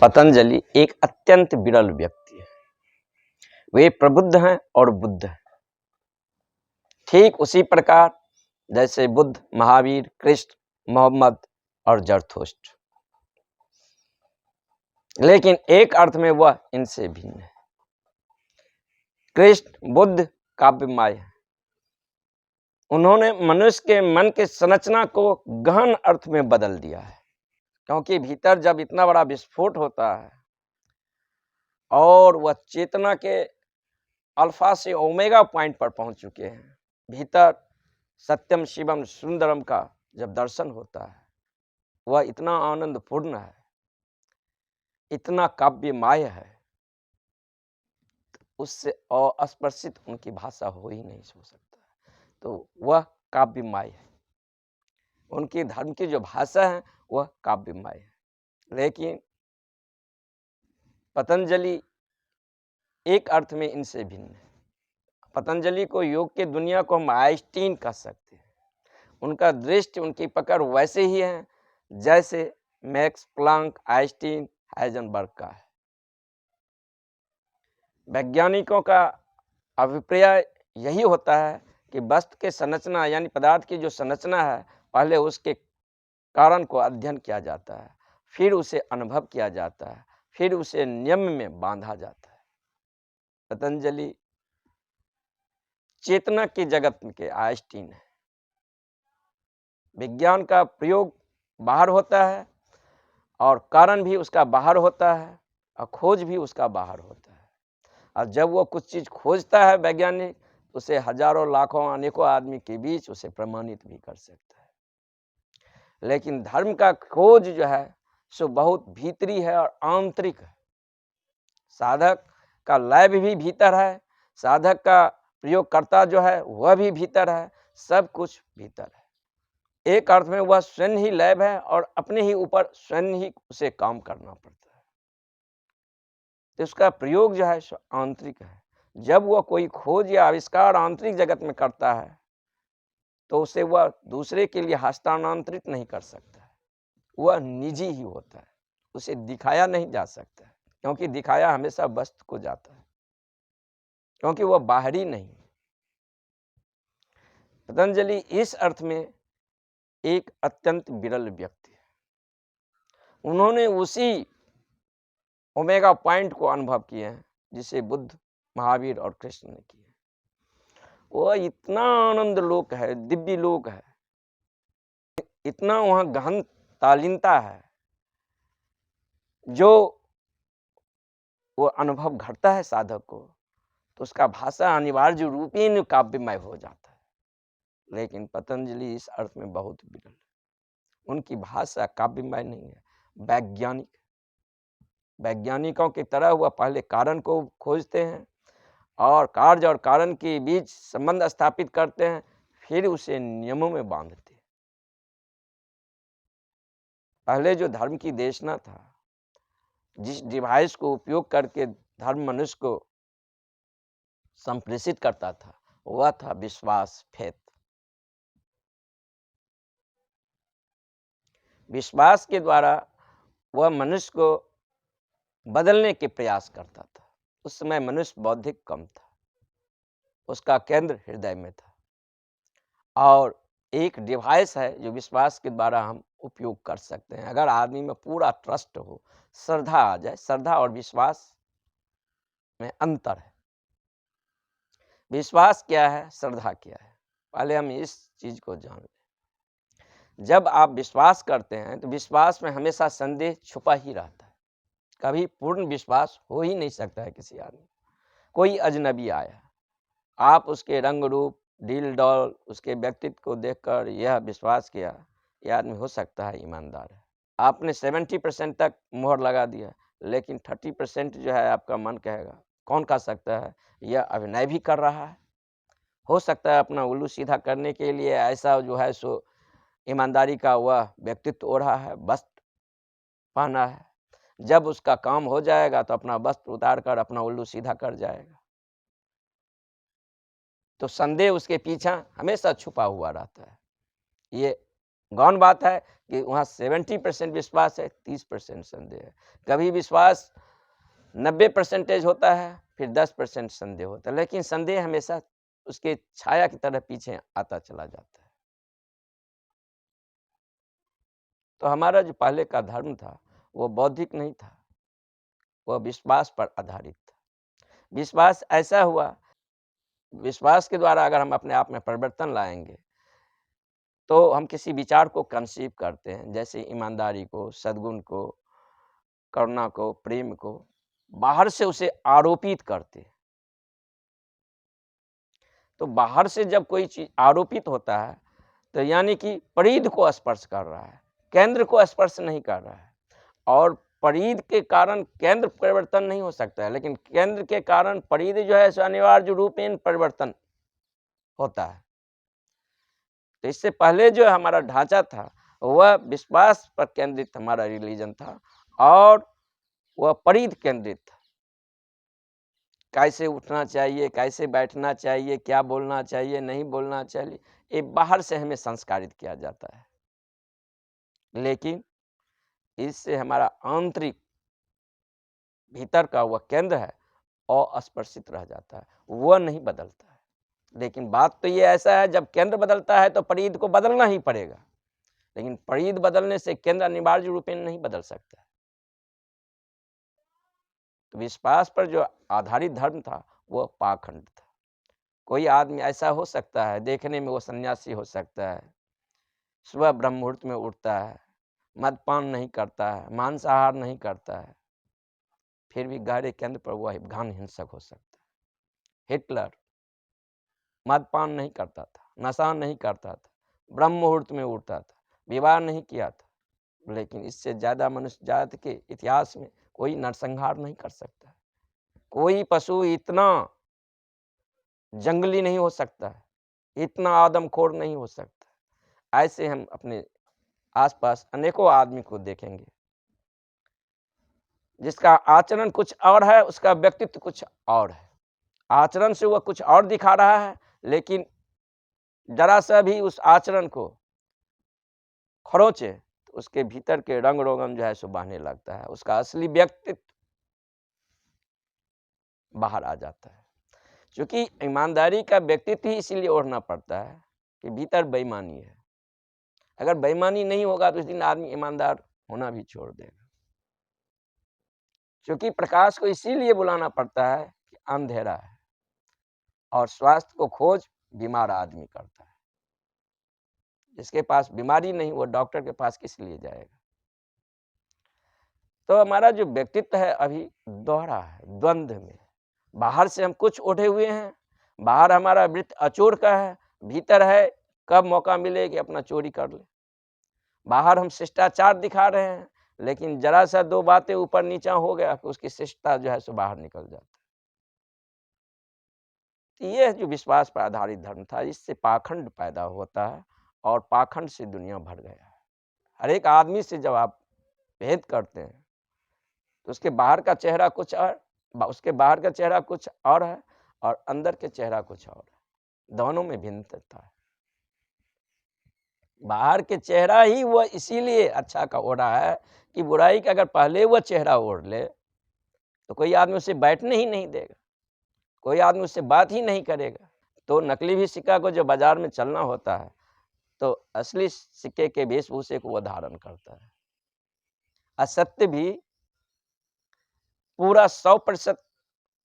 पतंजलि एक अत्यंत विरल व्यक्ति है। वे प्रबुद्ध हैं और बुद्ध हैं। ठीक उसी प्रकार जैसे बुद्ध, महावीर, कृष्ण, मोहम्मद और जरथुस्त्र। लेकिन एक अर्थ में वह इनसे भिन्न है। कृष्ण, बुद्ध काव्यमय है। उन्होंने मनुष्य के मन की संरचना को गहन अर्थ में बदल दिया है, क्योंकि भीतर जब इतना बड़ा विस्फोट होता है और वह चेतना के अल्फा से ओमेगा पॉइंट पर पहुंच चुके हैं, भीतर सत्यम शिवम सुंदरम का जब दर्शन होता है, वह इतना आनंदपूर्ण है, इतना काव्यमय है, उससे अस्पर्शित उनकी भाषा हो ही नहीं हो सकता। तो वह काव्यमय है। उनकी धर्म की जो भाषा है वह काव्यमय है। लेकिन पतंजलि एक अर्थ में इनसे भिन्न है। पतंजलि को योग की दुनिया को हम आइंस्टीन कह सकते हैं। उनका दृष्टि, उनकी पकड़ वैसे ही है जैसे मैक्स प्लांक, आइंस्टीन, हाइजेनबर्ग का है। वैज्ञानिकों का अभिप्राय यही होता है कि वस्तु के संरचना यानी पदार्थ की जो संरचना है, पहले उसके कारण को अध्ययन किया जाता है, फिर उसे अनुभव किया जाता है, फिर उसे नियम में बांधा जाता है। पतंजलि चेतना के जगत के आइंस्टीन है। विज्ञान का प्रयोग बाहर होता है और कारण भी उसका बाहर होता है और खोज भी उसका बाहर होता है। और जब वो कुछ चीज खोजता है वैज्ञानिक, उसे हजारों, लाखों, अनेकों आदमी के बीच उसे प्रमाणित भी कर सकता है। लेकिन धर्म का खोज जो है सो बहुत भीतरी है और आंतरिक है। साधक का लैब भी भीतर है, साधक का प्रयोगकर्ता जो है वह भी भीतर है, सब कुछ भीतर है। एक अर्थ में वह स्वयं ही लैब है और अपने ही ऊपर स्वयं ही उसे काम करना पड़ता है। तो उसका प्रयोग जो है सो आंतरिक है। जब वह कोई खोज या आविष्कार आंतरिक जगत में करता है तो उसे वह दूसरे के लिए हस्तांतरित नहीं कर सकता है। वह निजी ही होता है, उसे दिखाया नहीं जा सकता है, क्योंकि दिखाया हमेशा वस्तु को जाता है, क्योंकि वह बाहरी नहीं। पतंजलि इस अर्थ में एक अत्यंत विरल व्यक्ति है। उन्होंने उसी ओमेगा पॉइंट को अनुभव किए हैं जिसे बुद्ध, महावीर और कृष्ण ने किए। वह इतना आनंद लोक है, दिव्य लोक है, इतना वहां गहन तालीनता है, जो वो अनुभव घटता है साधक को तो उसका भाषा अनिवार्य रूप ही काव्यमय हो जाता है। लेकिन पतंजलि इस अर्थ में बहुत विरल है। उनकी भाषा काव्यमय नहीं है, वैज्ञानिक। वैज्ञानिकों की तरह वह पहले कारण को खोजते हैं और कार्य और कारण के बीच संबंध स्थापित करते हैं, फिर उसे नियमों में बांधते हैं। पहले जो धर्म की देशना था, जिस डिवाइस को उपयोग करके धर्म मनुष्य को संप्रेषित करता था, वह था विश्वास, फेथ। विश्वास के द्वारा वह मनुष्य को बदलने के प्रयास करता था। उस समय मनुष्य बौद्धिक कम था, उसका केंद्र हृदय में था। और एक डिवाइस है जो विश्वास के द्वारा हम उपयोग कर सकते हैं। अगर आदमी में पूरा ट्रस्ट हो, श्रद्धा आ जाए। श्रद्धा और विश्वास में अंतर है। विश्वास क्या है, श्रद्धा क्या है, पहले हम इस चीज को जान लें। जब आप विश्वास करते हैं तो विश्वास में हमेशा संदेह छुपा ही रहता है। कभी पूर्ण विश्वास हो ही नहीं सकता है किसी आदमी। कोई अजनबी आया, आप उसके रंग रूप, डील डॉल, उसके व्यक्तित्व को देखकर यह विश्वास किया यह आदमी हो सकता है ईमानदार है। आपने 70% तक मोहर लगा दिया, लेकिन 30% जो है आपका मन कहेगा, कौन कह सकता है यह अभिनय भी कर रहा है। हो सकता है अपना उल्लू सीधा करने के लिए ऐसा जो है सो ईमानदारी का वह व्यक्तित्व ओढ़ा है, वस्त्र पहना है। जब उसका काम हो जाएगा तो अपना वस्त्र उतार कर अपना उल्लू सीधा कर जाएगा। तो संदेह उसके पीछे हमेशा छुपा हुआ रहता है। ये गौण बात है कि वहाँ 70% विश्वास है, 30% संदेह है। कभी विश्वास 90% होता है, फिर 10% संदेह होता है, लेकिन संदेह हमेशा उसके छाया की तरह पीछे आता चला जाता है। तो हमारा जो पहले का धर्म था वो बौद्धिक नहीं था, वह विश्वास पर आधारित था। विश्वास ऐसा हुआ, विश्वास के द्वारा अगर हम अपने आप में परिवर्तन लाएंगे तो हम किसी विचार को कंसीव करते हैं, जैसे ईमानदारी को, सद्गुण को, करुणा को, प्रेम को, बाहर से उसे आरोपित करते हैं। तो बाहर से जब कोई चीज आरोपित होता है तो यानी कि परिध को स्पर्श कर रहा है, केंद्र को स्पर्श नहीं कर रहा है। और परिध के कारण केंद्र परिवर्तन नहीं हो सकता है, लेकिन केंद्र के कारण परिध जो है अनिवार्य रूप में परिवर्तन होता है। तो इससे पहले जो हमारा ढांचा था वह विश्वास पर केंद्रित हमारा रिलीजन था और वह परिध केंद्रित था। कैसे उठना चाहिए, कैसे बैठना चाहिए, क्या बोलना चाहिए, नहीं बोलना चाहिए, ये बाहर से हमें संस्कारित किया जाता है। लेकिन इससे हमारा आंतरिक भीतर का वह केंद्र है अस्पर्शित रह जाता है, वह नहीं बदलता है। लेकिन बात तो ये ऐसा है, जब केंद्र बदलता है तो परिध को बदलना ही पड़ेगा, लेकिन परिध बदलने से केंद्र अनिवार्य रूप में नहीं बदल सकता है। तो विश्वास पर जो आधारित धर्म था वह पाखंड था। कोई आदमी ऐसा हो सकता है, देखने में वो सन्यासी हो सकता है, सुबह ब्रह्म मुहूर्त में उठता है, मदपान नहीं करता है, मांसाहार नहीं करता है, फिर भी गहरे केंद्र पर वह घान हिंसक हो सकता है। हिटलर मदपान नहीं करता था, नशा नहीं करता था, ब्रह्म मुहूर्त में उठता था, विवाह नहीं किया था, लेकिन इससे ज्यादा मनुष्य जाति के इतिहास में कोई नरसंहार नहीं कर सकता। कोई पशु इतना जंगली नहीं हो सकता है, इतना आदमखोर नहीं हो सकता। ऐसे हम अपने आसपास अनेकों आदमी को देखेंगे जिसका आचरण कुछ और है, उसका व्यक्तित्व कुछ और है। आचरण से वह कुछ और दिखा रहा है, लेकिन जरा सा भी उस आचरण को खरोचे तो उसके भीतर के रंग रोगन जो है सो बहने लगता है, उसका असली व्यक्तित्व बाहर आ जाता है। क्योंकि ईमानदारी का व्यक्तित्व ही इसीलिए ओढ़ना पड़ता है कि भीतर बेईमानी है। अगर बेईमानी नहीं होगा तो उस दिन आदमी ईमानदार होना भी छोड़ देगा। क्योंकि प्रकाश को इसीलिए बुलाना पड़ता है कि अंधेरा है, और स्वास्थ्य को खोज बीमार आदमी करता है। जिसके पास बीमारी नहीं वो डॉक्टर के पास किस लिए जाएगा। तो हमारा जो व्यक्तित्व है अभी दोहरा है, द्वंद्व में। बाहर से हम कुछ ओढ़े हुए हैं, बाहर हमारा वृत्त अचोर का है, भीतर है कब मौका मिले कि अपना चोरी कर ले। बाहर हम शिष्टाचार दिखा रहे हैं, लेकिन जरा सा दो बातें ऊपर नीचा हो गया कि उसकी शिष्टता जो है सो बाहर निकल जाता है। तो ये जो विश्वास पर आधारित धर्म था, इससे पाखंड पैदा होता है और पाखंड से दुनिया भर गया है। हर एक आदमी से जब आप भेद करते हैं तो उसके बाहर का चेहरा कुछ और, उसके बाहर का चेहरा कुछ और है और अंदर के चेहरा कुछ और है। दोनों में भिन्नता है। बाहर के चेहरा ही वह इसीलिए अच्छा का ओढ़ा है कि बुराई का अगर पहले वह चेहरा ओढ़ ले तो कोई आदमी उसे बैठने ही नहीं देगा, कोई आदमी उससे बात ही नहीं करेगा। तो नकली भी सिक्का को जो बाजार में चलना होता है तो असली सिक्के के वेशभूषे को वह धारण करता है। असत्य भी पूरा 100%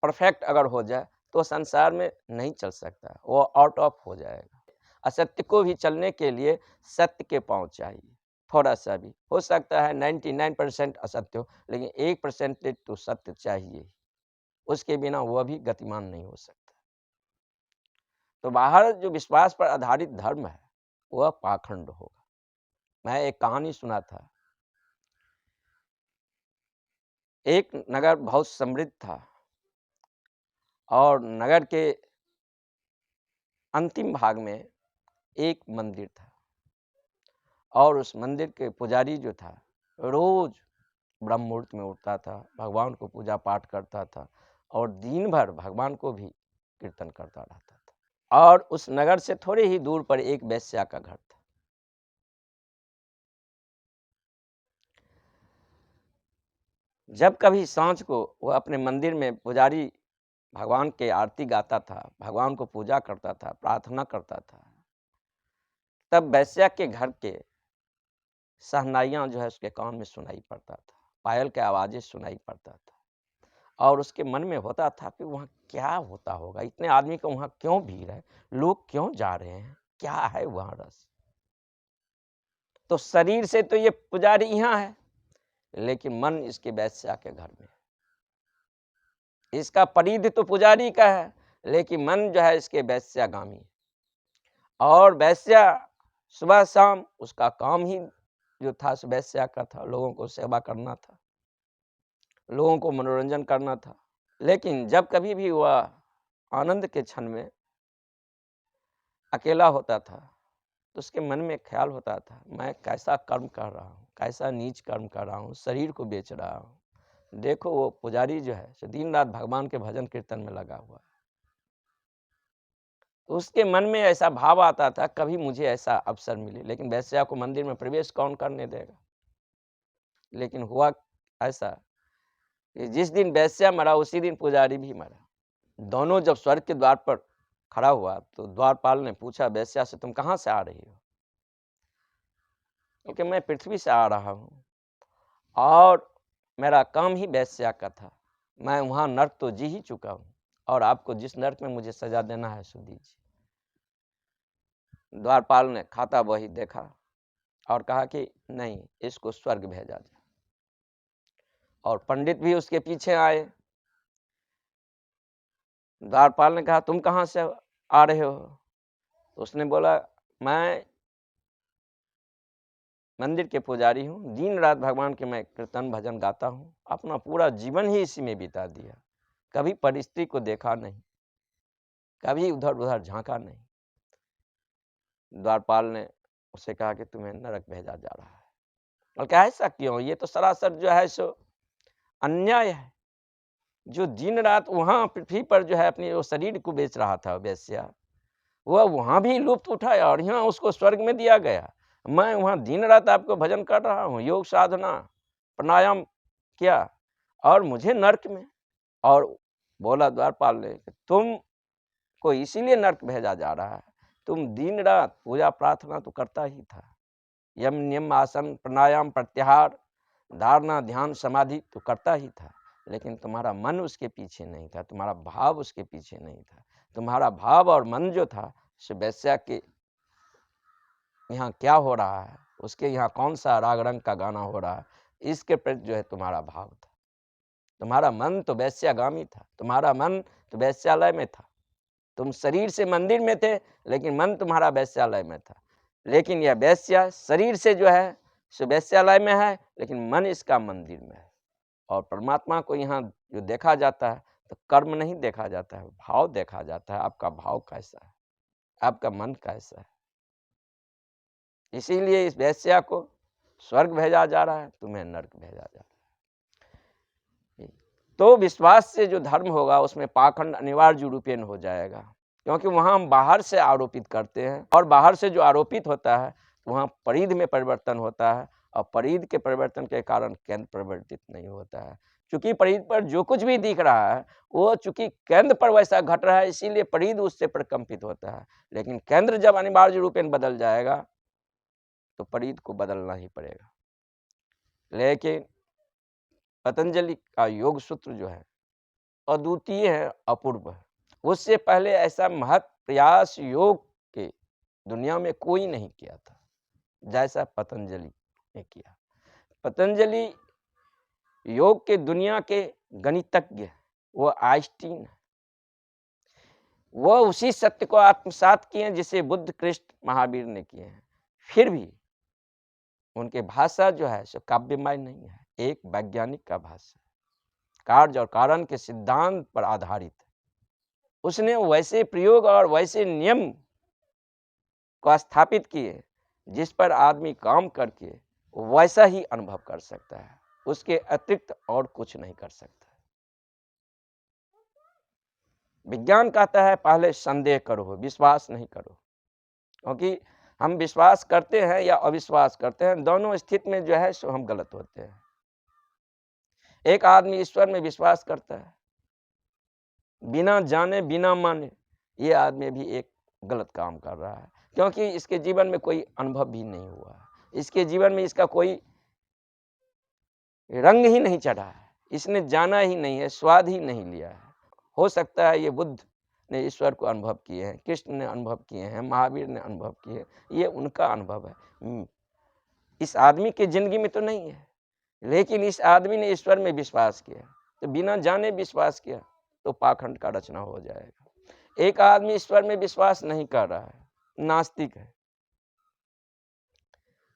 परफेक्ट अगर हो जाए तो संसार में नहीं चल सकता, वो आउट ऑफ हो जाएगा। असत्य को भी चलने के लिए सत्य के पांव चाहिए। थोड़ा सा भी हो सकता है 99% असत्य हो, लेकिन 1% तो सत्य चाहिए, उसके बिना वह भी गतिमान नहीं हो सकता। तो बाहर जो विश्वास पर आधारित धर्म है वह पाखंड होगा। मैं एक कहानी सुना था। एक नगर बहुत समृद्ध था और नगर के अंतिम भाग में एक मंदिर था, और उस मंदिर के पुजारी जो था रोज ब्रह्म मुहूर्त में उठता था, भगवान को पूजा पाठ करता था और दिन भर भगवान को भी कीर्तन करता रहता था। और उस नगर से थोड़े ही दूर पर एक वेश्या का घर था। जब कभी सांझ को वो अपने मंदिर में पुजारी भगवान के आरती गाता था, भगवान को पूजा करता था, प्रार्थना करता था, तब वैश्या के घर के शहनाइयाँ जो है उसके कान में सुनाई पड़ता था, पायल के आवाज़ें सुनाई पड़ता था, और उसके मन में होता था कि वहाँ क्या होता होगा, इतने आदमी का वहाँ क्यों भीड़ है, लोग क्यों जा रहे हैं, क्या है वहाँ रस। तो शरीर से तो ये पुजारी यहाँ है, लेकिन मन इसके वैश्या के घर में। इसका परिधि तो पुजारी का है, लेकिन मन जो है इसके वैश्यागामी। और वैश्या सुबह शाम उसका काम ही जो था वैश्या का था, लोगों को सेवा करना था, लोगों को मनोरंजन करना था। लेकिन जब कभी भी वह आनंद के क्षण में अकेला होता था, तो उसके मन में ख्याल होता था, मैं कैसा कर्म कर रहा हूँ, कैसा नीच कर्म कर रहा हूँ, शरीर को बेच रहा हूँ। देखो वो पुजारी जो है सो दिन रात भगवान के भजन कीर्तन में लगा हुआ है। तो उसके मन में ऐसा भाव आता था, कभी मुझे ऐसा अवसर मिले, लेकिन वैश्या को मंदिर में प्रवेश कौन करने देगा। लेकिन हुआ ऐसा कि जिस दिन वैश्या मरा उसी दिन पुजारी भी मरा। दोनों जब स्वर्ग के द्वार पर खड़ा हुआ तो द्वारपाल ने पूछा वैश्या से, तुम कहाँ से आ रही हो? क्योंकि मैं पृथ्वी से आ रहा हूँ और मेरा काम ही वैश्या का था, मैं वहाँ नर्क तो जी ही चुका हूँ, और आपको जिस नर्क में मुझे सजा देना है सो दीजिए। द्वारपाल ने खाता बही देखा और कहा कि नहीं, इसको स्वर्ग भेजा जाए। और पंडित भी उसके पीछे आए। द्वारपाल ने कहा तुम कहाँ से आ रहे हो? तो उसने बोला मैं मंदिर के पुजारी हूँ, दिन रात भगवान के मैं कीर्तन भजन गाता हूँ, अपना पूरा जीवन ही इसी में बिता दिया, कभी परिस्थिति को देखा नहीं, कभी उधर उधर झांका नहीं। द्वारपाल ने उससे कहा कि तुम्हें नरक भेजा जा रहा है। और क्या ऐसा क्यों? ये तो सरासर जो है सो अन्याय है। जो दिन रात वहाँ पृथ्वी पर जो है अपने वो शरीर को बेच रहा था वैश्या, वह वहाँ भी लुप्त उठाया और यहाँ उसको स्वर्ग में दिया गया। मैं वहाँ दिन रात आपको भजन कर रहा हूँ, योग साधना प्राणायाम किया, और मुझे नर्क में। और बोला द्वारपाल ने तुम को इसीलिए नर्क भेजा जा रहा है, तुम दिन रात पूजा प्रार्थना तो करता ही था, यम नियम आसन प्राणायाम प्रत्याहार धारणा ध्यान समाधि तो करता ही था, लेकिन तुम्हारा मन उसके पीछे नहीं था, तुम्हारा भाव उसके पीछे नहीं था। तुम्हारा भाव और मन जो था सो वैश्या के यहाँ क्या हो रहा है, उसके यहाँ कौन सा राग रंग का गाना हो रहा है, इसके प्रति जो है तुम्हारा भाव था। तुम्हारा मन तो वैश्यागामी था, तुम्हारा मन तो वैश्यालय में था। तुम शरीर से मंदिर में थे, लेकिन मन तुम्हारा वैश्यालय में था। लेकिन यह वैश्या शरीर से जो है सो वैश्यालय में है, लेकिन मन इसका मंदिर में है। और परमात्मा को यहाँ जो देखा जाता है तो कर्म नहीं देखा जाता है, भाव देखा जाता है। आपका भाव कैसा है, आपका मन कैसा है। इसीलिए इस वैश्या को स्वर्ग भेजा जा रहा है, तुम्हें नर्क भेजा जा रहा है। तो विश्वास से जो धर्म होगा उसमें पाखंड अनिवार्य रूपेण हो जाएगा, क्योंकि वहां हम बाहर से आरोपित करते हैं, और बाहर से जो आरोपित होता है वहां परिध में परिवर्तन होता है, और परिध के परिवर्तन के कारण केंद्र परिवर्तित नहीं होता है। चूंकि परिध पर जो कुछ भी दिख रहा है वो चूंकि केंद्र पर वैसा घट रहा है, इसीलिए परिध उससे प्रकंपित होता है। लेकिन केंद्र जब अनिवार्य रूपेण बदल जाएगा तो परिध को बदलना ही पड़ेगा। लेकिन पतंजलि का योग सूत्र जो है अद्वितीय है, अपूर्व है। उससे पहले ऐसा महत् प्रयास योग के दुनिया में कोई नहीं किया था जैसा पतंजलि ने किया। पतंजलि योग के दुनिया के गणितज्ञ, वो आइंस्टीन है, वो उसी सत्य को आत्मसात किए जिसे बुद्ध कृष्ण महावीर ने किए हैं। फिर भी उनके भाषा जो है सो काव्यमय नहीं है, एक वैज्ञानिक का भाषा, कार्य और कारण के सिद्धांत पर आधारित है। उसने वैसे प्रयोग और वैसे नियम को स्थापित किए जिस पर आदमी काम करके वैसा ही अनुभव कर सकता है, उसके अतिरिक्त और कुछ नहीं कर सकता। विज्ञान कहता है पहले संदेह करो, विश्वास नहीं करो, क्योंकि हम विश्वास करते हैं या अविश्वास करते हैं, दोनों स्थिति में जो है सो हम गलत होते हैं। एक आदमी ईश्वर में विश्वास करता है बिना जाने बिना माने, ये आदमी भी एक गलत काम कर रहा है, क्योंकि इसके जीवन में कोई अनुभव भी नहीं हुआ है, इसके जीवन में इसका कोई रंग ही नहीं चढ़ा है, इसने जाना ही नहीं है, स्वाद ही नहीं लिया है। हो सकता है ये बुद्ध ने ईश्वर को अनुभव किए हैं, कृष्ण ने अनुभव किए हैं, महावीर ने अनुभव किए, ये उनका अनुभव है, इस आदमी की जिंदगी में तो नहीं है। लेकिन इस आदमी ने ईश्वर में विश्वास किया, तो बिना जाने विश्वास किया तो पाखंड का रचना हो जाएगा। एक आदमी ईश्वर में विश्वास नहीं कर रहा है, नास्तिक है,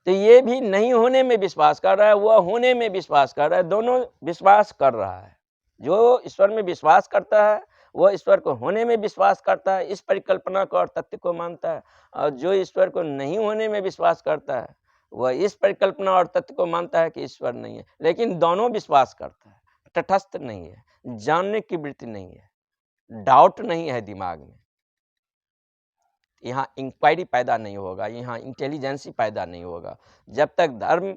तो ये भी नहीं होने में विश्वास कर रहा है, वह होने में विश्वास कर रहा है, दोनों विश्वास कर रहा है। जो ईश्वर में विश्वास करता है वह ईश्वर को होने में विश्वास करता है, इस परिकल्पना को और तथ्य को मानता है, और जो ईश्वर को नहीं होने में विश्वास करता है वह इस परिकल्पना और तथ्य को मानता है कि ईश्वर नहीं है। लेकिन दोनों विश्वास करता है, तटस्थ नहीं है, जानने की वृत्ति नहीं है, डाउट नहीं है दिमाग में, यहाँ इंक्वायरी पैदा नहीं होगा, यहाँ इंटेलिजेंसी पैदा नहीं होगा। जब तक धर्म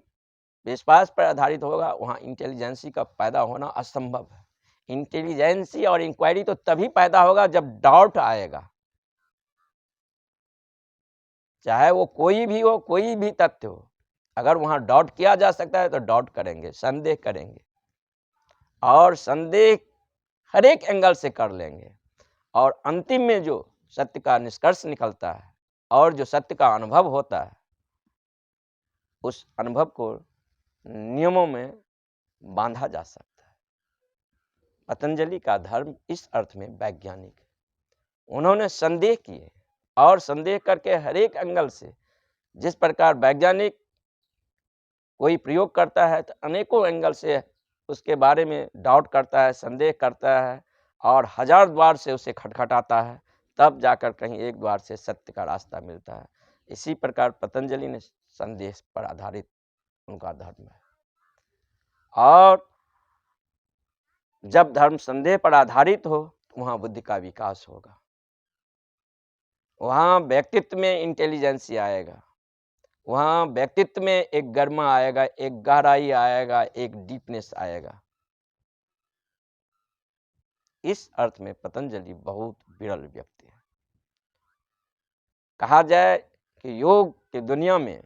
विश्वास पर आधारित होगा वहाँ इंटेलिजेंसी का पैदा होना असंभव है। इंटेलिजेंसी और इंक्वायरी तो तभी पैदा होगा जब डाउट आएगा, चाहे वो कोई भी हो, कोई भी तथ्य हो। अगर वहाँ डाउट किया जा सकता है तो डाउट करेंगे, संदेह करेंगे, और संदेह हर एक एंगल से कर लेंगे, और अंतिम में जो सत्य का निष्कर्ष निकलता है और जो सत्य का अनुभव होता है, उस अनुभव को नियमों में बांधा जा सकता है। पतंजलि का धर्म इस अर्थ में वैज्ञानिक है। उन्होंने संदेह किए, और संदेह करके हर एक एंगल से, जिस प्रकार वैज्ञानिक कोई प्रयोग करता है तो अनेकों एंगल से उसके बारे में डाउट करता है, संदेह करता है, और हजार द्वार से उसे खटखटाता है, तब जाकर कहीं एक द्वार से सत्य का रास्ता मिलता है। इसी प्रकार पतंजलि ने संदेह पर आधारित उनका धर्म है, और जब धर्म संदेह पर आधारित हो वहाँ बुद्धि का विकास होगा, वहाँ व्यक्तित्व में इंटेलिजेंसी आएगा, वहाँ व्यक्तित्व में एक गर्मा आएगा, एक गहराई आएगा, एक डीपनेस आएगा। इस अर्थ में पतंजलि बहुत विरल व्यक्ति है। कहा जाए कि योग की दुनिया में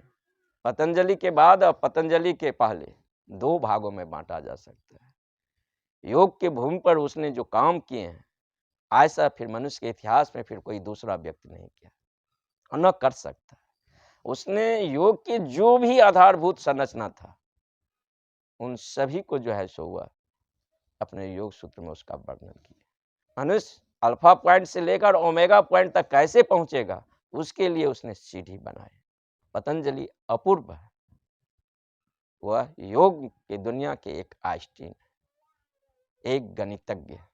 पतंजलि के बाद और पतंजलि के पहले दो भागों में बांटा जा सकता है। योग के भूमि पर उसने जो काम किए हैं, ऐसा फिर मनुष्य के इतिहास में फिर कोई दूसरा व्यक्ति नहीं किया और न कर सकता। उसने योग की जो भी आधारभूत संरचना था उन सभी को जो है सो हुआ अपने योग सूत्र में उसका वर्णन किया। मनुष्य अल्फा पॉइंट से लेकर ओमेगा पॉइंट तक कैसे पहुंचेगा, उसके लिए उसने सीढ़ी बनाई। पतंजलि अपूर्व है, वह योग की दुनिया के एक आइंस्टीन है, एक गणितज्ञ है।